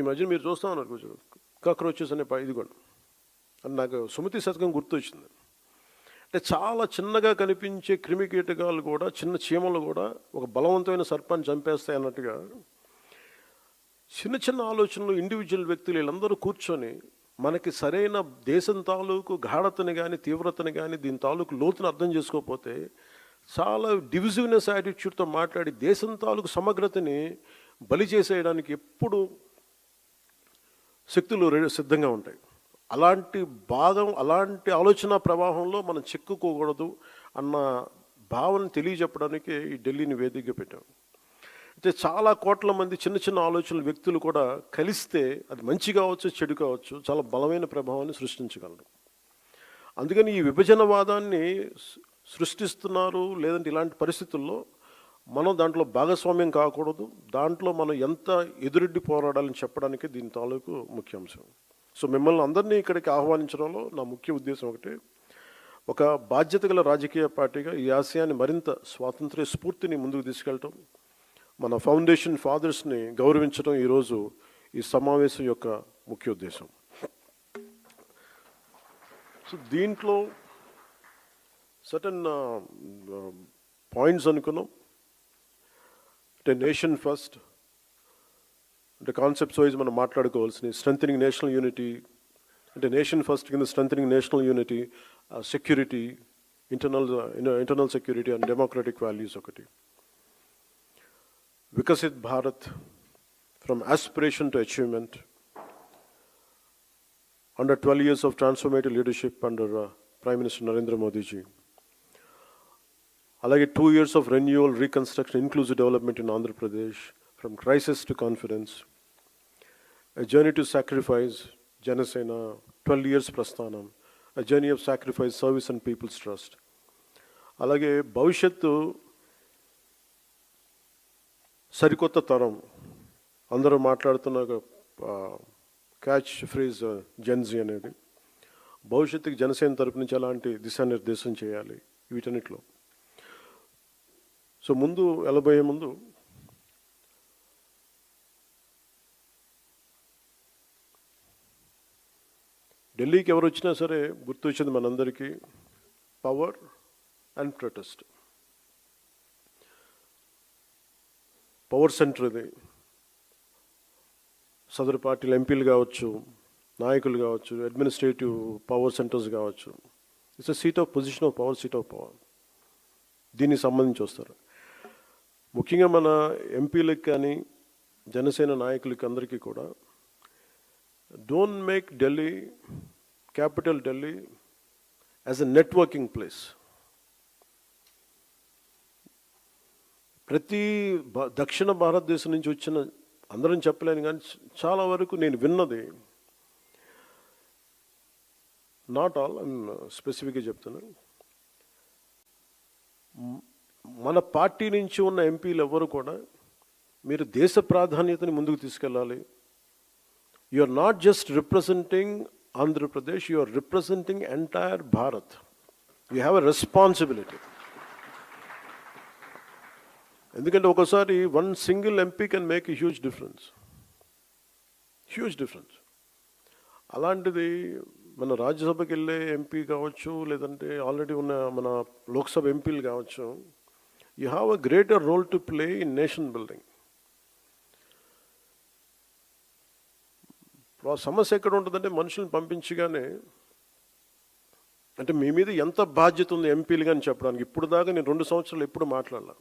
ఈ మధ్య మీరు చూస్తూ ఉన్నారు కొంచెం కాక్రోచెస్ అనే ఇదిగోండి అని నాకు సుమతి శతకం గుర్తొచ్చింది. అంటే చాలా చిన్నగా కనిపించే క్రిమి కీటకాలు కూడా, చిన్న చీమలు కూడా ఒక బలవంతమైన సర్పాన్ని చంపేస్తాయి అన్నట్టుగా చిన్న చిన్న ఆలోచనలు ఇండివిజువల్ వ్యక్తులు వీళ్ళందరూ కూర్చొని మనకి సరైన దేశం తాలూకు గాఢతని కానీ తీవ్రతని కానీ దీని తాలూకు లోతుని అర్థం చేసుకోకపోతే చాలా డివిజివ్నెస్ యాటిట్యూడ్తో మాట్లాడి దేశం తాలూకు సమగ్రతని బలి చేసేయడానికి ఎప్పుడు శక్తులు సిద్ధంగా ఉంటాయి. అలాంటి అలాంటి ఆలోచన ప్రవాహంలో మనం చిక్కుకోకూడదు అన్న భావన తెలియజెప్పడానికి ఈ ఢిల్లీని వేదికగా పెట్టాం. అయితే చాలా కోట్ల మంది చిన్న చిన్న ఆలోచనలు వ్యక్తులు కూడా కలిస్తే అది మంచి కావచ్చు, చెడు కావచ్చు, చాలా బలమైన ప్రభావాన్ని సృష్టించగలరు. అందుకని ఈ విభజనవాదాన్ని సృష్టిస్తున్నారు. లేదంటే ఇలాంటి పరిస్థితుల్లో మనం దాంట్లో భాగస్వామ్యం కాకూడదు. దాంట్లో మనం ఎంత ఎదురెడ్డి పోరాడాలని చెప్పడానికి దీని తాలూకు ముఖ్యాంశం. సో మిమ్మల్ని అందరినీ ఇక్కడికి ఆహ్వానించడంలో నా ముఖ్య ఉద్దేశం ఒకటి, ఒక బాధ్యత గల రాజకీయ పార్టీగా ఈ ఆశయాన్ని మరింత స్వాతంత్ర్య స్ఫూర్తిని ముందుకు తీసుకెళ్ళటం, మన ఫౌండేషన్ ఫాదర్స్ని గౌరవించడం ఈరోజు ఈ సమావేశం యొక్క ముఖ్య ఉద్దేశం. సో దీంట్లో సర్టన్ పాయింట్స్ అనుకున్నాం. అంటే నేషన్ ఫస్ట్ అంటే కాన్సెప్ట్స్ వైజ్ మనం మాట్లాడుకోవాల్సినవి. స్ట్రెంథనింగ్ నేషనల్ యూనిటీ అంటే నేషన్ ఫస్ట్ కింద strengthening national unity, security, internal security and democratic values ఒకటి. Viksit Bharat from aspiration to achievement under 12 years of transformative leadership under Prime Minister Narendra Modi ji. Alage 2 years of renewal, reconstruction, inclusive development in Andhra Pradesh, from crisis to confidence. A journey to sacrifice, Janasena, 12 years prasthanam. A journey of sacrifice, service and people's trust. Alage bhavishyattu సరికొత్త తరం అందరూ మాట్లాడుతున్న catch phrase Gen Z అనేది, భవిష్యత్తుకి జనసేన తరపు నుంచి ఎలాంటి దిశానిర్దేశం చేయాలి వీటన్నిటిలో. సో ముందు వెళ్ళబోయే ముందు ఢిల్లీకి ఎవరు వచ్చినా సరే గుర్తొచ్చింది మనందరికీ power and protest. Power centre ఇది. సదరు పార్టీలు ఎంపీలు కావచ్చు, నాయకులు కావచ్చు, అడ్మినిస్ట్రేటివ్ పవర్ సెంటర్స్ కావచ్చు. It's a seat of position of power, seat of power. దీనికి సంబంధించి వస్తారు. ముఖ్యంగా మన ఎంపీలకు కానీ జనసేన నాయకులకి అందరికీ కూడా don't make Delhi, capital Delhi, as a networking place. ప్రతి దక్షిణ భారతదేశం నుంచి వచ్చిన అందరం చెప్పలేను కానీ చాలా వరకు నేను విన్నది, నాట్ ఆల్, స్పెసిఫిక్గా చెప్తున్నాను, మన పార్టీ నుంచి ఉన్న ఎంపీలు ఎవరు కూడా మీరు దేశ ప్రాధాన్యతని ముందుకు తీసుకెళ్ళాలి. You are not just representing Andhra Pradesh, you are representing entire Bharat. You have a responsibility. ఎందుకంటే ఒకసారి one single MP can make a huge difference. అలాంటిది మన రాజ్యసభకి వెళ్ళే ఎంపీ కావచ్చు, లేదంటే ఆల్రెడీ ఉన్న మన లోక్సభ ఎంపీలు కావచ్చు, you have a greater role to play in nation building. సమస్య ఎక్కడ ఉంటుందంటే మనుషులను పంపించగానే అంటే మీ మీద ఎంత బాధ్యత ఉంది ఎంపీలు కానీ చెప్పడానికి. ఇప్పుడు దాకా నేను 2 సంవత్సరాలు ఎప్పుడు మాట్లాడలా.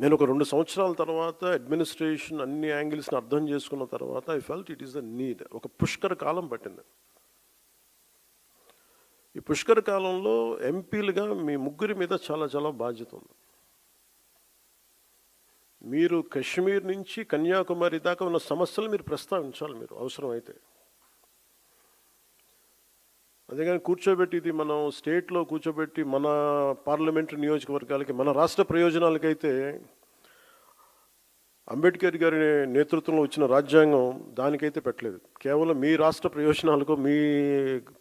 నేను ఒక 2 సంవత్సరాల తర్వాత అడ్మినిస్ట్రేషన్ అన్ని యాంగిల్స్ని అర్థం చేసుకున్న తర్వాత I felt it is the need. ఒక పుష్కర కాలం పట్టింది. ఈ పుష్కర కాలంలో ఎంపీలుగా మీ ముగ్గురి మీద చాలా చాలా బాధ్యత ఉంది. మీరు కశ్మీర్ నుంచి కన్యాకుమారి దాకా ఉన్న సమస్యలు మీరు ప్రస్తావించాలి, మీరు అవసరమైతే. అదేగాని కూర్చోబెట్టి ఇది మనం స్టేట్లో కూర్చోబెట్టి మన పార్లమెంటరీ నియోజకవర్గాలకి, మన రాష్ట్ర ప్రయోజనాలకైతే అంబేద్కర్ గారి నేతృత్వంలో వచ్చిన రాజ్యాంగం దానికైతే పెట్టలేదు. కేవలం మీ రాష్ట్ర ప్రయోజనాలకు, మీ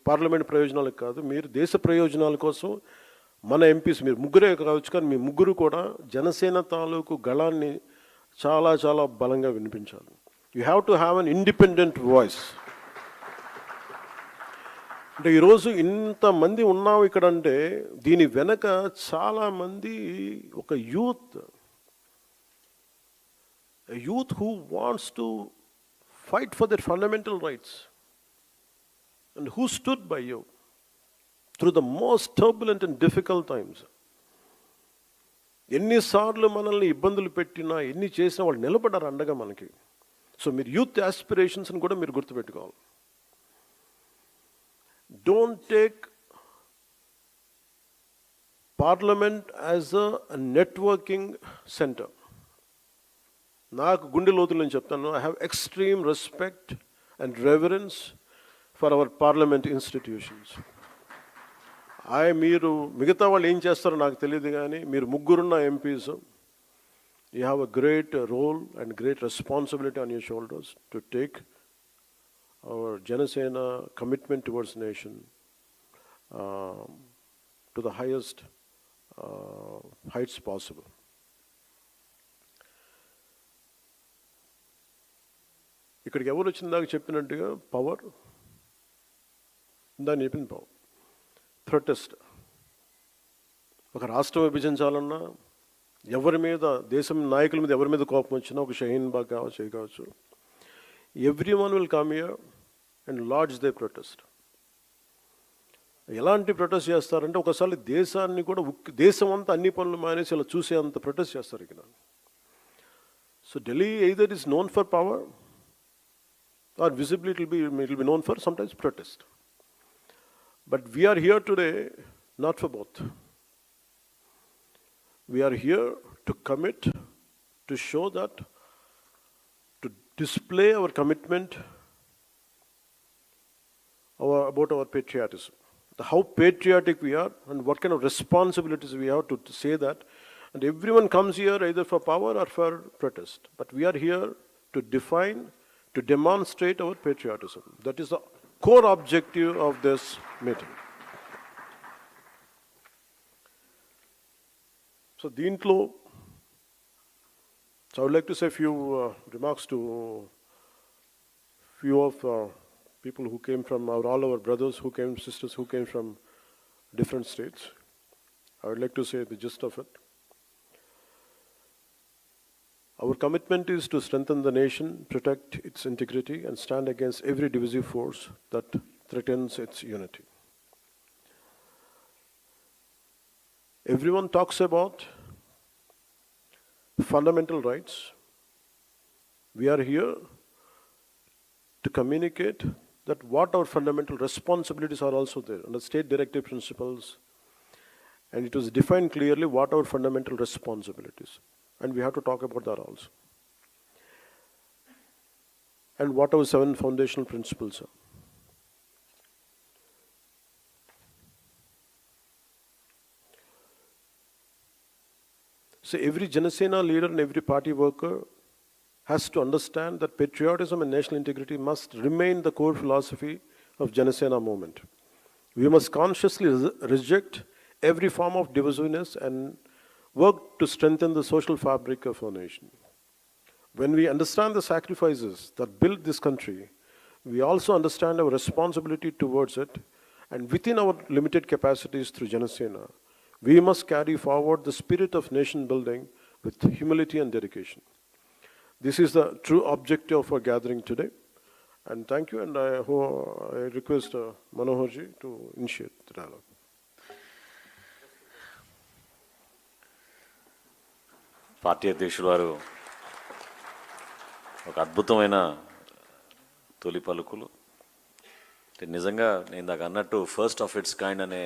పార్లమెంట్ ప్రయోజనాలకు కాదు, మీరు దేశ ప్రయోజనాల కోసం మన ఎంపీస్, మీరు ముగ్గురే కావచ్చు కానీ మీ ముగ్గురు కూడా జనసేన తాలూకు గళాన్ని చాలా చాలా బలంగా వినిపించాలి. You have to have an independent voice. అంటే ఈరోజు ఇంతమంది ఉన్నాం ఇక్కడ అంటే దీని వెనక చాలామంది ఒక youth who wants to fight for their fundamental rights and who stood by you through the most turbulent and difficult times. ఎన్నిసార్లు మనల్ని ఇబ్బందులు పెట్టినా ఎన్ని చేసినా వాళ్ళు నిలబడ్డారు అండగా మనకి. సో మీరు యూత్ ఆస్పిరేషన్స్ని కూడా మీరు గుర్తుపెట్టుకోవాలి. Don't take parliament as a networking centre. నాకు గుండె లోతులు నేను చెప్తాను, I have extreme respect and reverence for our parliament institutions. మీరు మిగతా వాళ్ళు ఏం చేస్తారో నాకు తెలియదు, కానీ మీరు ముగ్గురున్న MPs, you have a great role and great responsibility on your shoulders to take our Janasena commitment towards nation to the highest heights possible. ఇక్కడికి ఎవరు వచ్చిందాక చెప్పినట్టుగా పవర్, దాన్ని చెప్పింది పవర్. ప్రొటెస్ట్, ఒక రాష్ట్రం విభజించాలన్నా ఎవరి మీద, దేశం నాయకుల మీద ఎవరి మీద కోపం వచ్చినా, ఒక షహీన్ బాగ్ కావచ్చు, everyone will come here and lodge their protest. ఎలాంటి ప్రొటెస్ట్ చేస్తారంటే ఒకసారి దేశాన్ని కూడా, దేశం అంతా అన్ని పనులు మానేసి ఇలా చూసే అంత ప్రొటెస్ట్ చేస్తారు ఇక్కడ. So Delhi either is known for power or visibly it will be known for sometimes protest. But we are here today not for both. We are here to commit, to show that, to display our commitment about our patriotism, how patriotic we are and what kind of responsibilities we have to say that. And everyone comes here either for power or for protest. But we are here to define, to demonstrate our patriotism. That is the core objective of this meeting. So దీంట్లో, I would like to say a few remarks to few of people who came from all our brothers who came, sisters who came from different states. I would like to say the gist of it. Our commitment is to strengthen the nation, protect its integrity, and stand against every divisive force that threatens its unity. Everyone talks about fundamental rights. We are here to communicate that what our fundamental responsibilities are also there under state directive principles, and it was defined clearly what our fundamental responsibilities. And we have to talk about that also. And what our 7 foundational principles are. So every Janasena leader and every party worker has to understand that patriotism and national integrity must remain the core philosophy of Janasena movement. We must consciously reject every form of divisiveness and work to strengthen the social fabric of our nation. When we understand the sacrifices that built this country, we also understand our responsibility towards it, and within our limited capacities through Janasena, we must carry forward the spirit of nation building with humility and dedication. This is the true objective of our gathering today. And thank you, and I request Manohar ji to initiate the dialogue. Party అధ్యక్షులు వారు ఒక అద్భుతమైన తొలి పలుకులు. నిజంగా నేను దాకా అన్నట్టు ఫస్ట్ ఆఫ్ ఇట్స్ కైండ్ అనే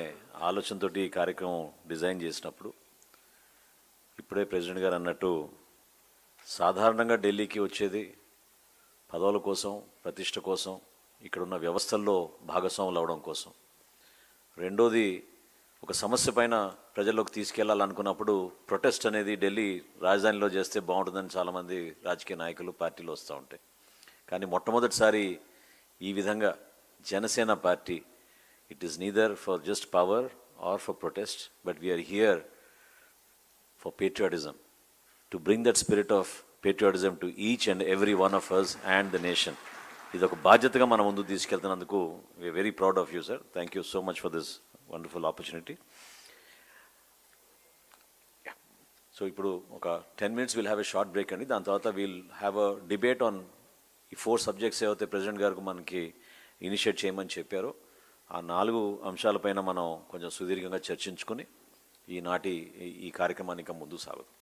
ఆలోచనతో ఈ కార్యక్రమం డిజైన్ చేసినప్పుడు, ఇప్పుడే ప్రెసిడెంట్ గారు అన్నట్టు సాధారణంగా ఢిల్లీకి వచ్చేది పదవుల కోసం, ప్రతిష్ట కోసం, ఇక్కడున్న వ్యవస్థల్లో భాగస్వాములు అవడం కోసం. రెండోది, ఒక సమస్య పైన ప్రజల్లోకి తీసుకెళ్లాలనుకున్నప్పుడు ప్రొటెస్ట్ అనేది ఢిల్లీ రాజధానిలో చేస్తే బాగుంటుందని చాలామంది రాజకీయ నాయకులు, పార్టీలు వస్తూ ఉంటాయి. కానీ మొట్టమొదటిసారి ఈ విధంగా Janasena party, it is neither for just power or for protest, but we are here for patriotism, to bring that spirit of patriotism to each and every one of us and the nation. ఇది ఒక బాధ్యతగా మనం ముందు తీసుకెళ్తున్నందుకు we're very proud of you sir. Thank you so much for this wonderful opportunity. So ఇప్పుడు ఒక 10 minutes will have a short break అండి. దాని తర్వాత we'll have a debate on ఈ 4 subjects ఏవైతే ప్రెసిడెంట్ గారు మనకి ఇనిషియేట్ చేయమని చెప్పారో ఆ 4 అంశాలపైన మనం కొంచెం సుదీర్ఘంగా చర్చించుకొని ఈనాటి ఈ కార్యక్రమాన్ని ఇంకా ముందుకు సాగుతాం.